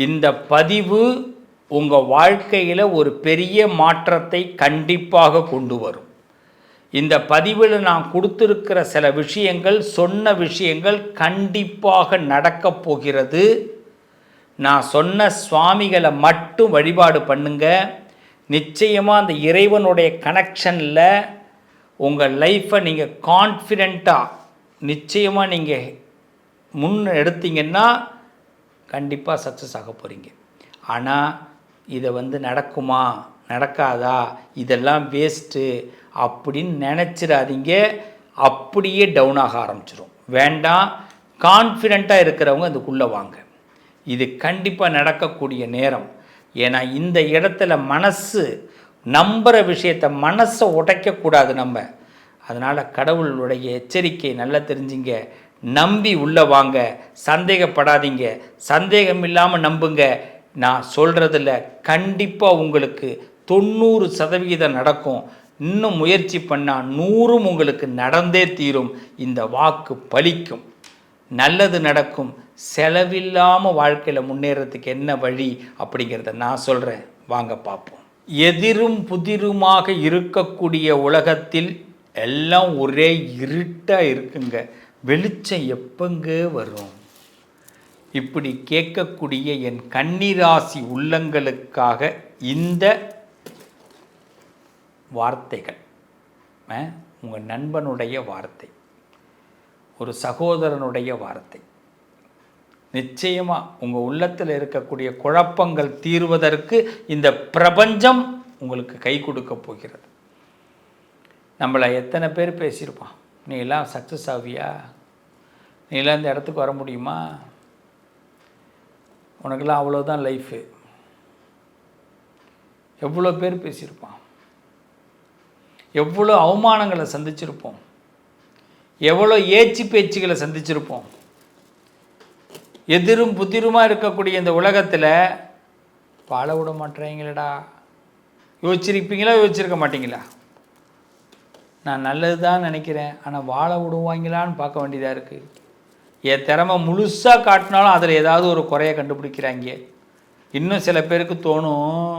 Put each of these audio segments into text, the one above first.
இந்த பதிவு உங்கள் வாழ்க்கையில் ஒரு பெரிய மாற்றத்தை கண்டிப்பாக கொண்டு வரும். இந்த பதிவில் நான் கொடுத்துருக்கிற சில விஷயங்கள், சொன்ன விஷயங்கள் கண்டிப்பாக நடக்கப் போகிறது. நான் சொன்ன சுவாமிகளை மட்டும் வழிபாடு பண்ணுங்க. நிச்சயமாக அந்த இறைவனுடைய கனெக்ஷனில் உங்கள் லைஃப்பை நீங்கள் கான்ஃபிடெண்ட்டாக நிச்சயமாக நீங்கள் முன் எடுத்தீங்கன்னா கண்டிப்பாக சக்ஸஸ் ஆக போகிறீங்க. ஆனால் இதை நடக்குமா நடக்காதா, இதெல்லாம் வேஸ்ட்டு அப்படின்னு நினச்சிடாதீங்க. அப்படியே டவுன் ஆக ஆரம்பிச்சிடும். வேண்டாம், கான்ஃபிடெண்ட்டாக இருக்கிறவங்க அதுக்குள்ளே வாங்க. இது கண்டிப்பாக நடக்கக்கூடிய நேரம். ஏன்னா இந்த இடத்துல மனசு நம்புகிற விஷயத்தை மனசை உடைக்கக்கூடாது நம்ம. அதனால் கடவுளுடைய எச்சரிக்கை நல்லா தெரிஞ்சுங்க. நம்பி உள்ளே வாங்க, சந்தேகப்படாதீங்க, சந்தேகம் இல்லாமல் நம்புங்க. நான் சொல்கிறதில்ல, கண்டிப்பாக உங்களுக்கு 90% நடக்கும். இன்னும் முயற்சி பண்ணால் 100 உங்களுக்கு நடந்தே தீரும். இந்த வாக்கு பலிக்கும், நல்லது நடக்கும். செலவில்லாமல் வாழ்க்கையில் முன்னேறதுக்கு என்ன வழி அப்படிங்கிறத நான் சொல்கிறேன், வாங்க பார்ப்போம். எதிரும் புதிருமாக இருக்கக்கூடிய உலகத்தில் எல்லாம் ஒரே இருட்டாக இருக்குங்க. வெளிச்சம் எப்பங்க வரும்? இப்படி கேட்கக்கூடிய என் கன்னிராசி உள்ளங்களுக்காக இந்த வார்த்தைகள், உங்கள் நண்பனுடைய வார்த்தை, ஒரு சகோதரனுடைய வார்த்தை. நிச்சயமாக உங்கள் உள்ளத்தில் இருக்கக்கூடிய குழப்பங்கள் தீர்வதற்கு இந்த பிரபஞ்சம் உங்களுக்கு கை கொடுக்க போகிறது. நம்மளை எத்தனை பேர் பேசியிருப்பான், நீ எல்லாம் சக்ஸஸ் ஆவியா, நீ எல்லாம் இந்த இடத்துக்கு வர முடியுமா, உனக்கெல்லாம் அவ்வளோதான் லைஃபு, எவ்வளோ பேர் பேசியிருப்பான். எவ்வளோ அவமானங்களை சந்திச்சிருப்போம், எவ்வளோ ஏச்சு பேச்சுகளை சந்திச்சிருப்போம். எதிரும் புதிருமாக இருக்கக்கூடிய இந்த உலகத்தில் வாழ விட மாட்டேறீங்களடா. யோசிச்சிருப்பீங்களா, யோசிச்சிருக்க மாட்டீங்களா? நான் நல்லது தான் நினைக்கிறேன், ஆனால் வாழ விடுவாங்களான்னு பார்க்க வேண்டியதாக இருக்குது. என் திறமை முழுசாக காட்டினாலும் அதில் ஏதாவது ஒரு குறையை கண்டுபிடிக்கிறாங்க. இன்னும் சில பேருக்கு தோணும்,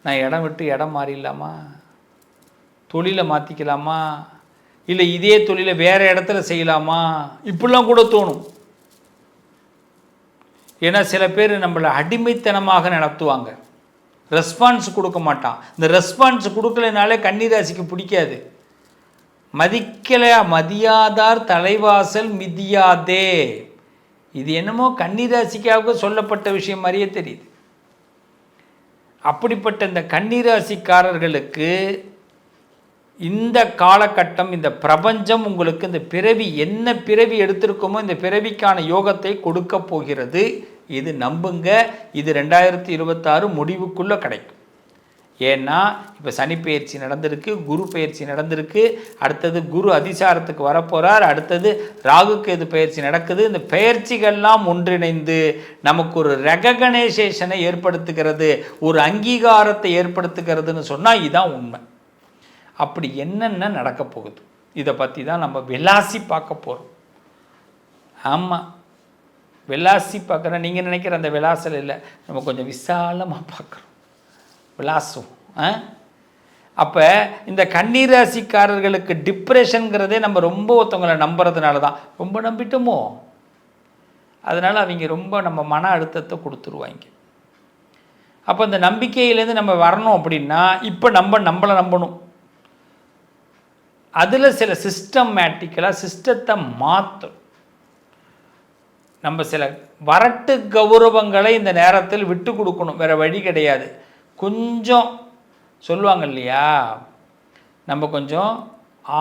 நான் இடம் விட்டு இடம் மாறிடலாமா, தொழிலை மாற்றிக்கலாமா, இல்லை இதே தொழிலை வேறு இடத்துல செய்யலாமா, இப்படிலாம் கூட தோணும். ஏன்னா சில பேர் நம்மளை அடிமைத்தனமாக நடத்துவாங்க, ரெஸ்பான்ஸ் கொடுக்க மாட்டான். இந்த ரெஸ்பான்ஸ் கொடுக்கலனாலே கன்னிராசிக்கு பிடிக்காது. மதிக்கலையா, மதியாதார் தலைவாசல் மிதியாதே. இது என்னமோ கன்னிராசிக்காக சொல்லப்பட்ட விஷயம் மாதிரியே தெரியுது. அப்படிப்பட்ட இந்த கன்னிராசிக்காரர்களுக்கு இந்த காலகட்டம், இந்த பிரபஞ்சம் உங்களுக்கு இந்த பிறவி, என்ன பிறவி எடுத்திருக்கோமோ இந்த பிறவிக்கான யோகத்தை கொடுக்க போகிறது. இது நம்புங்க. இது 2026 முடிவுக்குள்ளே கிடைக்கும். ஏன்னா இப்போ சனி பயிற்சி நடந்திருக்கு, குரு பயிற்சி நடந்திருக்கு, அடுத்தது குரு அதிசாரத்துக்கு வரப்போகிறார், அடுத்தது ராகு கேது பயிற்சி நடக்குது. இந்த பயிற்சிகள்லாம் ஒன்றிணைந்து நமக்கு ஒரு ரெகக்னைசேஷனை ஏற்படுத்துகிறது, ஒரு அங்கீகாரத்தை ஏற்படுத்துகிறதுன்னு சொன்னால் இதுதான் உண்மை. அப்படி என்னென்ன நடக்க போகுது இதை பற்றி தான் நம்ம விலாசி பார்க்க போகிறோம். ஆமாம், விலாசி பார்க்குறோம். நீங்கள் நினைக்கிற அந்த விலாசல் இல்லை, நம்ம கொஞ்சம் விசாலமாக பார்க்குறோம், விலாசம். அப்போ இந்த கன்னிராசிக்காரர்களுக்கு டிப்ரெஷனுங்கிறதே நம்ம ரொம்ப ஒருத்தவங்களை நம்புறதுனால தான். ரொம்ப நம்பிட்டோமோ, அதனால் அவங்க ரொம்ப நம்ம மன அழுத்தத்தை கொடுத்துருவாங்க. அப்போ இந்த நம்பிக்கையிலேருந்து நம்ம வரணும் அப்படின்னா இப்போ நம்மளை நம்பணும். அதில் சில சிஸ்டமேட்டிக்கலாக சிஸ்டத்தை மாற்றும். நம்ம சில வரட்டு கௌரவங்களை இந்த நேரத்தில் விட்டு கொடுக்கணும், வேறு வழி கிடையாது. கொஞ்சம் சொல்லுவாங்க இல்லையா, நம்ம கொஞ்சம்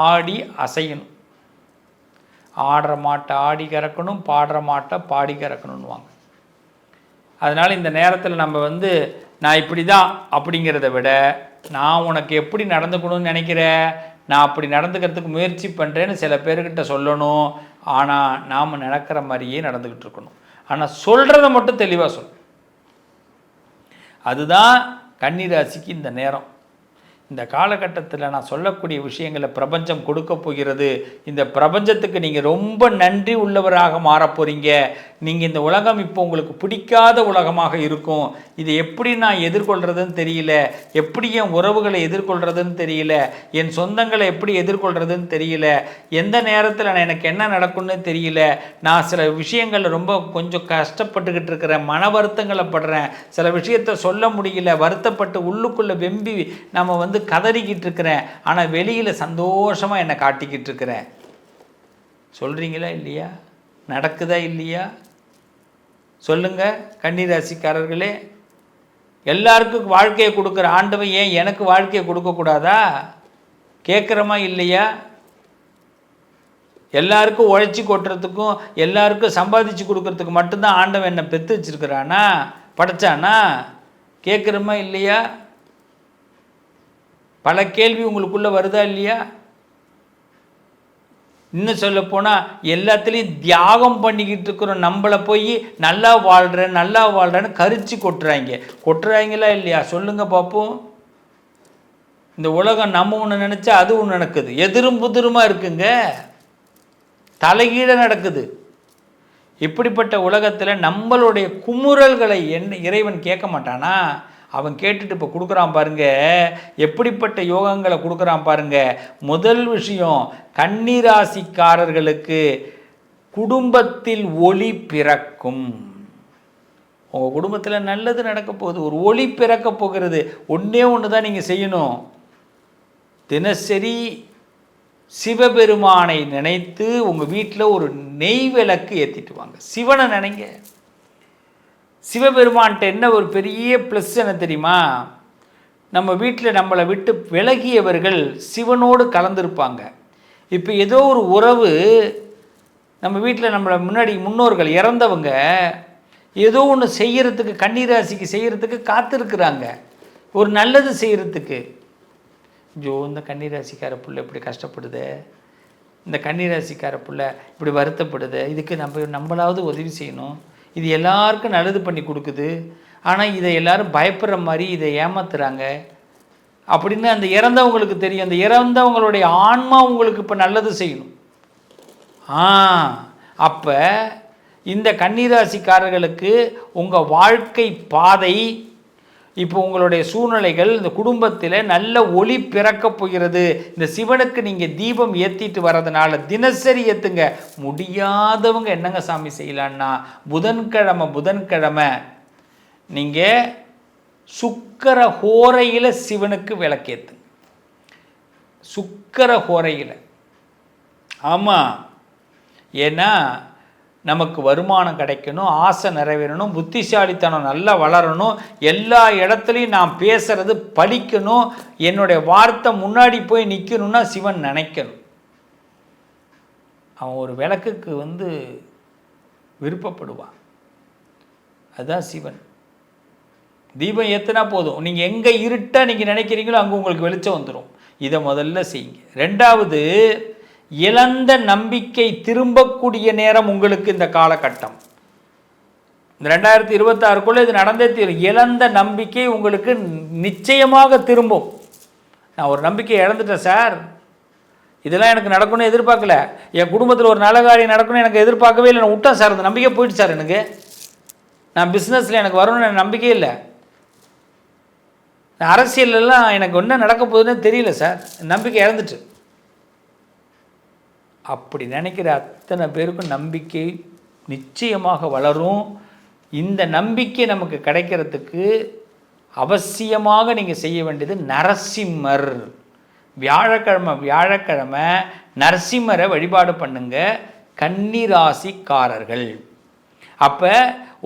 ஆடி அசையணும். ஆடுற மாட்டை ஆடி கறக்கணும், பாடுற மாட்டை பாடி கறக்கணும்னுவாங்க. அதனால் இந்த நேரத்தில் நம்ம நான் இப்படி தான் அப்படிங்கிறத விட, நான் உனக்கு எப்படி நடந்துக்கணும்னு நினைக்கிறேன், நான் அப்படி நடந்துக்கிறதுக்கு முயற்சி பண்ணுறேன்னு சில பேர்கிட்ட சொல்லணும். ஆனால் நாம் நடக்கிற மாதிரியே நடந்துக்கிட்டு இருக்கணும். ஆனால் சொல்கிறத மட்டும் தெளிவாக சொல்லணும். அதுதான் கன்னிராசிக்கு இந்த நேரம். இந்த காலகட்டத்தில் நான் சொல்லக்கூடிய விஷயங்களை பிரபஞ்சம் கொடுக்க போகிறது. இந்த பிரபஞ்சத்துக்கு நீங்கள் ரொம்ப நன்றி உள்ளவராக மாறப் போகிறீங்க. நீங்கள் இந்த உலகம் இப்போ உங்களுக்கு பிடிக்காத உலகமாக இருக்கும். இதை எப்படி நான் எதிர்கொள்கிறதுன்னு தெரியல, எப்படி என் உறவுகளை எதிர்கொள்கிறதுன்னு தெரியல, என் சொந்தங்களை எப்படி எதிர்கொள்கிறதுன்னு தெரியல, எந்த நேரத்தில் எனக்கு என்ன நடக்கும்னு தெரியல, நான் சில விஷயங்கள் ரொம்ப கொஞ்சம் கஷ்டப்பட்டுக்கிட்டு இருக்கிறேன், மன வருத்தங்களை படுறேன், சில விஷயத்தை சொல்ல முடியல, வருத்தப்பட்டு உள்ளுக்குள்ளே வெம்பி நம்ம கதறிக்கிட்டு இருக்கிறேன், ஆனால் வெளியில் சந்தோஷமாக என்னை காட்டிக்கிட்டு இருக்கிறேன். சொல்கிறீங்களா இல்லையா? நடக்குதா இல்லையா? சொல்லுங்க கன்னிராசிக்காரர்களே. எல்லாருக்கும் வாழ்க்கையை கொடுக்குற ஆண்டவன் ஏன் எனக்கு வாழ்க்கையை கொடுக்கக்கூடாதா? கேட்குறமா இல்லையா? எல்லாருக்கும் உழைச்சி கொட்டுறதுக்கும் எல்லாருக்கும் சம்பாதிச்சு கொடுக்கறதுக்கு மட்டும்தான் ஆண்டவன் என்னை பெற்று வச்சிருக்கிறானா, படைச்சானா? கேட்குறமா இல்லையா? பல கேள்வி உங்களுக்குள்ளே வருதா இல்லையா? இன்னும் சொல்லப்போனால் எல்லாத்துலேயும் தியாகம் பண்ணிக்கிட்டு இருக்கிறோம். நம்மளை போய் நல்லா வாழ்கிறேன்னு கரிச்சு கொட்டுறாங்களா இல்லையா? சொல்லுங்கள் பார்ப்போம். இந்த உலகம் நம்ம ஒன்று நினச்சா அது ஒன்று நடக்குது. எதிரும் புதிருமா இருக்குங்க, தலைகீழ நடக்குது. இப்படிப்பட்ட உலகத்தில் நம்மளுடைய குமுறல்களை இறைவன் கேட்க மாட்டானா? அவன் கேட்டுட்டு இப்போ கொடுக்குறான் பாருங்க, எப்படிப்பட்ட யோகங்களை கொடுக்குறான் பாருங்க. முதல் விஷயம், கன்னிராசிக்காரர்களுக்கு குடும்பத்தில் ஒளி பிறக்கும். உங்கள் குடும்பத்தில் நல்லது நடக்க போகுது, ஒரு ஒளி பிறக்க போகிறது. ஒன்றே ஒன்று தான் நீங்கள் செய்யணும். தினசரி சிவபெருமானை நினைத்து உங்கள் வீட்டில் ஒரு நெய் விளக்கு ஏற்றிட்டு வாங்க. சிவனை நினைங்க. சிவபெருமான்கிட்ட என்ன ஒரு பெரிய ப்ளஸ் என்ன தெரியுமா? நம்ம வீட்டில் நம்மளை விட்டு விலகியவர்கள் சிவனோடு கலந்துருப்பாங்க. இப்போ ஏதோ ஒரு உறவு நம்ம வீட்டில் நம்மளை முன்னாடி முன்னோர்கள் இறந்தவங்க ஏதோ ஒன்று செய்கிறதுக்கு, கன்னிராசிக்கு செய்கிறதுக்கு காத்திருக்கிறாங்க, ஒரு நல்லது செய்கிறதுக்கு. ஜோ, இந்த கன்னிராசிக்கார புள்ள இப்படி கஷ்டப்படுது, இந்த கன்னிராசிக்கார புள்ள இப்படி வருத்தப்படுது, இதுக்கு நம்மளாவது உதவி செய்யணும், இது எல்லாருக்கும் நல்லது பண்ணி கொடுக்குது, ஆனால் இதை எல்லாரும் பயப்படுற மாதிரி இதை ஏமாத்துறாங்க அப்படின்னு அந்த இறந்தவங்களுக்கு தெரியும். அந்த இறந்தவங்களுடைய ஆன்மா உங்களுக்கு இப்போ நல்லது செய்யணும். அப்போ இந்த கன்னிராசிக்காரர்களுக்கு உங்கள் வாழ்க்கை பாதை, இப்போ உங்களுடைய சூழ்நிலைகள், இந்த குடும்பத்தில் நல்ல ஒளி பிறக்கப் போகிறது. இந்த சிவனுக்கு நீங்கள் தீபம் ஏற்றிட்டு வர்றதுனால தினசரி ஏற்றுங்க. முடியாதவங்க என்னங்க சாமி செய்யலான்னா, புதன்கிழமை நீங்கள் சுக்கர ஹோரையில் சிவனுக்கு விளக்கேற்றுங்க. சுக்கர ஹோரையில். ஆமாம், ஏன்னா நமக்கு வருமானம் கிடைக்கணும், ஆசை நிறைவேறணும், புத்திசாலித்தனம் நல்லா வளரணும், எல்லா இடத்துலையும் நான் பேசுகிறது பலிக்கணும், என்னுடைய வார்த்தை முன்னாடி போய் நிற்கணும்னா சிவன் நினைக்கணும். அவன் ஒரு விளக்குக்கு விருப்பப்படுவான். அதுதான் சிவன். தீபம் ஏற்றினா போதும், நீங்கள் எங்கே இருட்டாக நீங்கள் நினைக்கிறீங்களோ அங்கே உங்களுக்கு வெளிச்சம் வந்துடும். இதை முதல்ல செய்யுங்க. ரெண்டாவது, இழந்த நம்பிக்கை திரும்பக்கூடிய நேரம் உங்களுக்கு இந்த காலகட்டம். இந்த 2026க்குள்ளே இது நடந்தே தீரும். இழந்த நம்பிக்கை உங்களுக்கு நிச்சயமாக திரும்பும். நான் ஒரு நம்பிக்கை இழந்துட்டேன் சார், இதெல்லாம் எனக்கு நடக்கணும்னு எதிர்பார்க்கல, என் குடும்பத்தில் ஒரு நல்ல காரியம் நடக்கணும்னு எனக்கு எதிர்பார்க்கவே இல்லை, நான் விட்டேன் சார், அந்த நம்பிக்கை போயிட்டு சார், எனக்கு நான் பிஸ்னஸில் எனக்கு வரணும்னு எனக்கு நம்பிக்கையே இல்லை, அரசியலெல்லாம் எனக்கு என்ன நடக்க போகுதுன்னு தெரியல சார், நம்பிக்கை இழந்துட்டு. அப்படி நினைக்கிற அத்தனை பேருக்கும் நம்பிக்கை நிச்சயமாக வளரும். இந்த நம்பிக்கை நமக்கு கிடைக்கிறதுக்கு அவசியமாக நீங்கள் செய்ய வேண்டியது நரசிம்மர். வியாழக்கிழமை நரசிம்மரை வழிபாடு பண்ணுங்க கன்னிராசிக்காரர்கள். அப்போ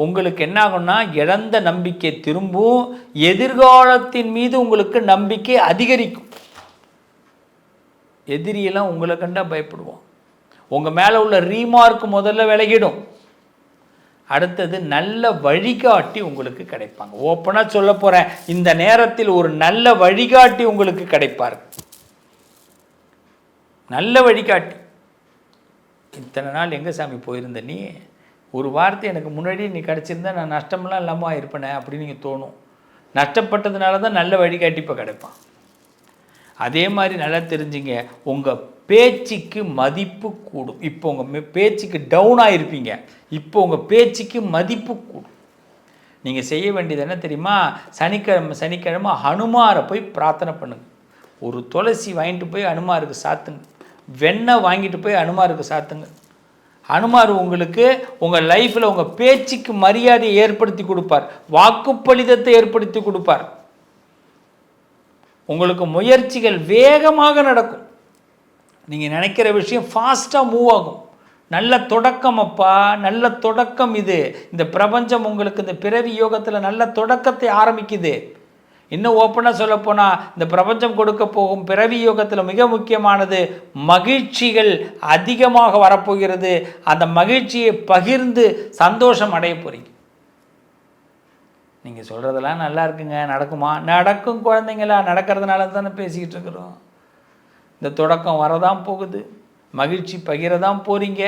உங்களுக்கு என்ன ஆகும்னா, இழந்த நம்பிக்கை திரும்பும், எதிர்காலத்தின் மீது உங்களுக்கு நம்பிக்கை அதிகரிக்கும். எதிரியெல்லாம் உங்களை கண்டா பயப்படுவோம். உங்கள் மேலே உள்ள ரீமார்க் முதல்ல விலகிடும். அடுத்தது நல்ல வழிகாட்டி உங்களுக்கு கிடைப்பாங்க. ஓப்பனாக சொல்ல போகிறேன், இந்த நேரத்தில் ஒரு நல்ல வழிகாட்டி உங்களுக்கு கிடைப்பார். நல்ல வழிகாட்டி. இத்தனை நாள் எங்கே சாமி போயிருந்த நீ, ஒரு வார்த்தை எனக்கு முன்னாடி நீ கிடச்சிருந்தா நான் நஷ்டமெல்லாம் இல்லாமல் ஆயிருப்பேனே அப்படின்னு நீங்கள் தோணும். நஷ்டப்பட்டதுனால தான் நல்ல வழிகாட்டி இப்போ கிடைப்பான். அதே மாதிரி நல்லா தெரிஞ்சுங்க, உங்கள் பேச்சுக்கு மதிப்பு கூடும். இப்போ உங்கள் பேச்சுக்கு டவுன் ஆகிருப்பீங்க, இப்போ உங்கள் பேச்சுக்கு மதிப்பு கூடும். நீங்கள் செய்ய வேண்டியது என்ன தெரியுமா? சனிக்கிழமை ஹனுமாரை போய் பிரார்த்தனை பண்ணுங்க. ஒரு துளசி வாங்கிட்டு போய் ஹனுமாருக்கு சாத்துங்க. வெண்ணெய் வாங்கிட்டு போய் ஹனுமாருக்கு சாத்துங்க. ஹனுமார் உங்களுக்கு உங்கள் லைஃப்பில் உங்கள் பேச்சுக்கு மரியாதையை ஏற்படுத்தி கொடுப்பார், வாக்குப்பளிதத்தை ஏற்படுத்தி கொடுப்பார். உங்களுக்கு முயற்சிகள் வேகமாக நடக்கும். நீங்கள் நினைக்கிற விஷயம் ஃபாஸ்ட்டாக மூவ் ஆகும். நல்ல தொடக்கம் அப்பா, நல்ல தொடக்கம் இது. இந்த பிரபஞ்சம் உங்களுக்கு இந்த பிறவி யோகத்தில் நல்ல தொடக்கத்தை ஆரம்பிக்குது. இன்னும் ஓப்பனாக சொல்லப்போனால் இந்த பிரபஞ்சம் கொடுக்க போகும் பிறவி யோகத்தில் மிக முக்கியமானது மகிழ்ச்சிகள் அதிகமாக வரப்போகிறது. அந்த மகிழ்ச்சியை பகிர்ந்து சந்தோஷம் அடைய போகிறீங்க. நீங்கள் சொல்கிறதெல்லாம் நல்லா இருக்குங்க, நடக்குமா? நடக்கும் குழந்தைங்களா, நடக்கிறதுனால தானே பேசிக்கிட்டு இருக்கிறோம். இந்த தொடக்கம் வரதான் போகுது, மகிழ்ச்சி பகிரதான் போகிறீங்க,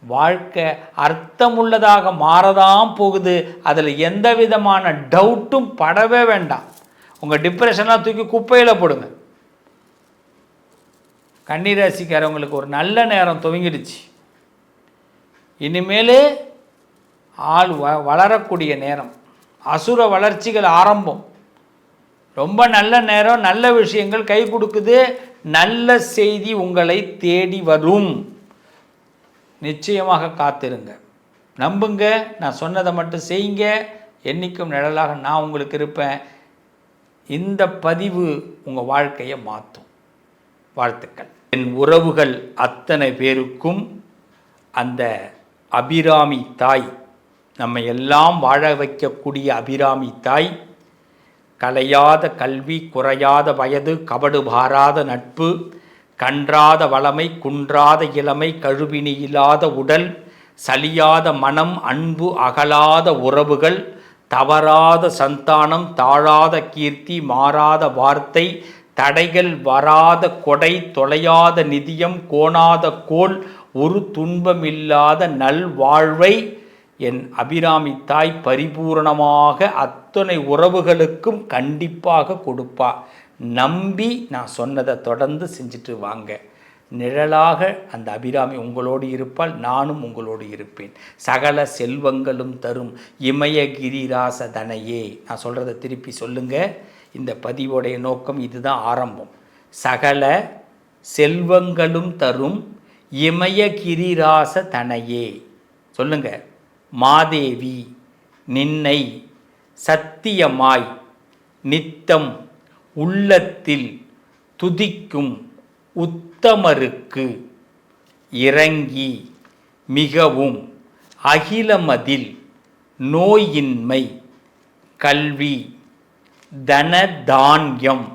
வாழ்க்கை அர்த்தமுள்ளதாக மாறதான் போகுது. அதில் எந்த விதமான டவுட்டும் படவே வேண்டாம். உங்கள் டிப்ரெஷன்லாம் தூக்கி குப்பையில் போடுங்க. கன்னிராசிக்காரவங்களுக்கு ஒரு நல்ல நேரம் துவங்கிடுச்சு. இனிமேல் ஆள் வளரக்கூடிய நேரம், அசுர வளர்ச்சிகள் ஆரம்பம். ரொம்ப நல்ல நேரம், நல்ல விஷயங்கள் கை கொடுக்குது. நல்ல செய்தி உங்களை தேடி வரும். நிச்சயமாக காத்திருங்க, நம்புங்க. நான் சொன்னதை மட்டும் செய்யுங்க. என்றைக்கும் நிழலாக நான் உங்களுக்கு இருப்பேன். இந்த பதிவு உங்கள் வாழ்க்கையை மாற்றும். வாழ்த்துக்கள். என் உறவுகள் அத்தனை பேருக்கும் அந்த அபிராமி தாய், நம்ம எல்லாம் வாழ வைக்கக்கூடிய அபிராமி தாய், கலையாத கல்வி, குறையாத வயது, கபடு பாராத நட்பு, கன்றாத வளமை, குன்றாத இளமை, கழுவினி இல்லாத உடல், சலியாத மனம், அன்பு அகலாத உறவுகள், தவறாத சந்தானம், தாழாத கீர்த்தி, மாறாத வார்த்தை, தடைகள் வராத கொடை, தொலையாத நிதியம், கோணாத கோல், ஒரு துன்பமில்லாத நல்வாழ்வை என் அபிராமி தாய் பரிபூரணமாக அத்தனை உறவுகளுக்கும் கண்டிப்பாக கொடுப்பா. நம்பி நான் சொன்னதை தொடர்ந்து செஞ்சுட்டு வாங்க. நிழலாக அந்த அபிராமி உங்களோடு இருப்பால், நானும் உங்களோடு இருப்பேன். சகல செல்வங்களும் தரும் இமயகிரிராசதனையே. நான் சொல்கிறத திருப்பி சொல்லுங்க. இந்த பதிவோடைய நோக்கம் இதுதான், ஆரம்பம். சகல செல்வங்களும் தரும் இமயகிரிராசதனையே. சொல்லுங்க. மாதேவி நின்னை சத்தியமாய் நித்தம் உள்ளத்தில் துதிக்கும் உத்தமருக்கு இறங்கி மிகவும் அகிலமதில் நோயின்மை, கல்வி, தனதான்யம்,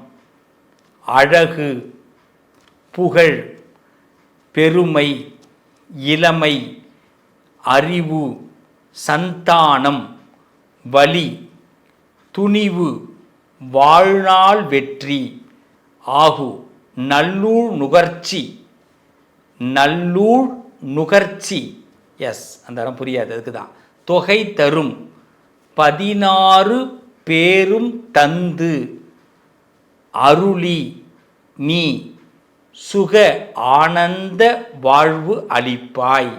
அழகு, புகழ், பெருமை, இளமை, அறிவு, சந்தானம், வலி, துணிவு, வாழ்நாள் வெற்றி ஆகு நல்லூழ் நுகர்ச்சி. நல்லூழ் நுகர்ச்சி, எஸ், அந்த இடம் புரியாது, அதுக்கு தான். தொகை தரும் 16 பேரும் தந்து அருளி நீ சுக ஆனந்த வாழ்வு அளிப்பாய்.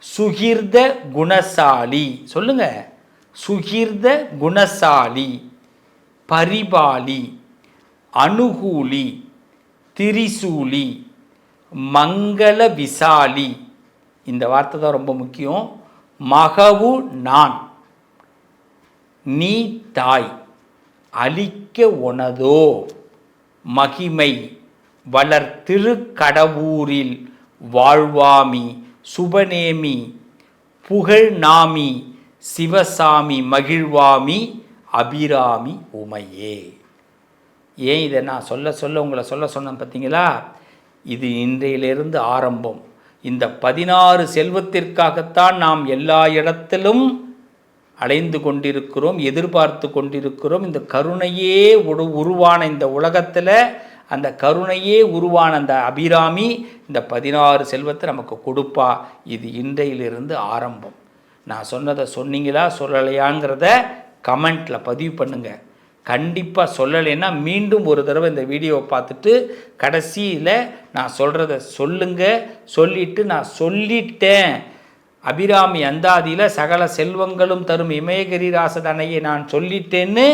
சுகிர்த குணசாலி. சொல்லுங்க. சுகிர்த குணசாலி, பரிபாலி, அனுகூலி, திரிசூலி, மங்கள விசாலி. இந்த வார்த்தை தான் ரொம்ப முக்கியம். மகவு நான் நீ தாய் அளிக்க உனதோ மகிமை வளர் திருக்கடவூரில் வாழ்வாமி சுபநேமி புகழ் நாமி சிவசாமி மகிழ்வாமி அபிராமி உமையே. ஏன் இதை நான் சொல்ல உங்களை சொல்ல சொன்னேன் பார்த்தீங்களா? இது இன்றையிலிருந்து ஆரம்பம். இந்த 16 செல்வத்திற்காகத்தான் நாம் எல்லா இடத்திலும் அலைந்து கொண்டிருக்கிறோம், எதிர்பார்த்து கொண்டிருக்கிறோம். இந்த கருணையே உருவான இந்த உலகத்தில் அந்த கருணையே உருவான அந்த அபிராமி இந்த 16 செல்வத்தை நமக்கு கொடுப்பா. இது இன்றையிலிருந்து ஆரம்பம். நான் சொன்னதை சொன்னீங்களா சொல்லலையாங்கிறத கமெண்ட்டில் பதிவு பண்ணுங்கள். கண்டிப்பாக சொல்லலைன்னா மீண்டும் ஒரு தடவை இந்த வீடியோவை பார்த்துட்டு கடைசியில் நான் சொல்கிறத சொல்லிவிட்டு நான் சொல்லிட்டேன், அபிராமி அந்தாதியில் சகல செல்வங்களும் தரும் இமயகிரி ராசதனையை நான் சொல்லிட்டேன்னு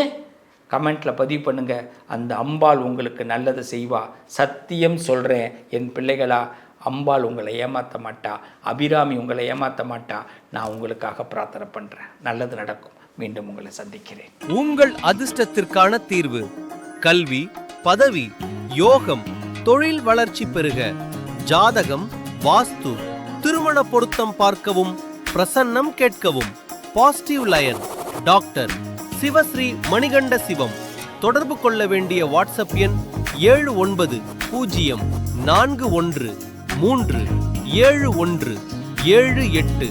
கமெண்ட்டில் பதிவு பண்ணுங்கள். அந்த அம்பாள் உங்களுக்கு நல்லது செய்வா. சத்தியம் சொல்கிறேன் என் பிள்ளைகளா, அம்பாள் உங்களை ஏமாற்ற மாட்டா, அபிராமி உங்களை ஏமாற்ற மாட்டா. நான் உங்களுக்காக பிரார்த்தனை பண்ணுறேன், நல்லது நடக்கும். மீண்டும் உங்களை சந்திக்கிறேன். உங்கள் அதிர்ஷ்டத்திற்கான தீர்வு: கல்வி, பதவி, யோகம், தொழில் வளர்ச்சி பெருக, ஜாதகம், வாஸ்து, திருமண பொருத்தம் பார்க்கவும், பிரசன்னம் கேட்கவும். Positive lion doctor Sivasri Manikanda Sivam. தொடர்பு கொள்ள வேண்டிய வாட்ஸ்அப் எண் 7904137178.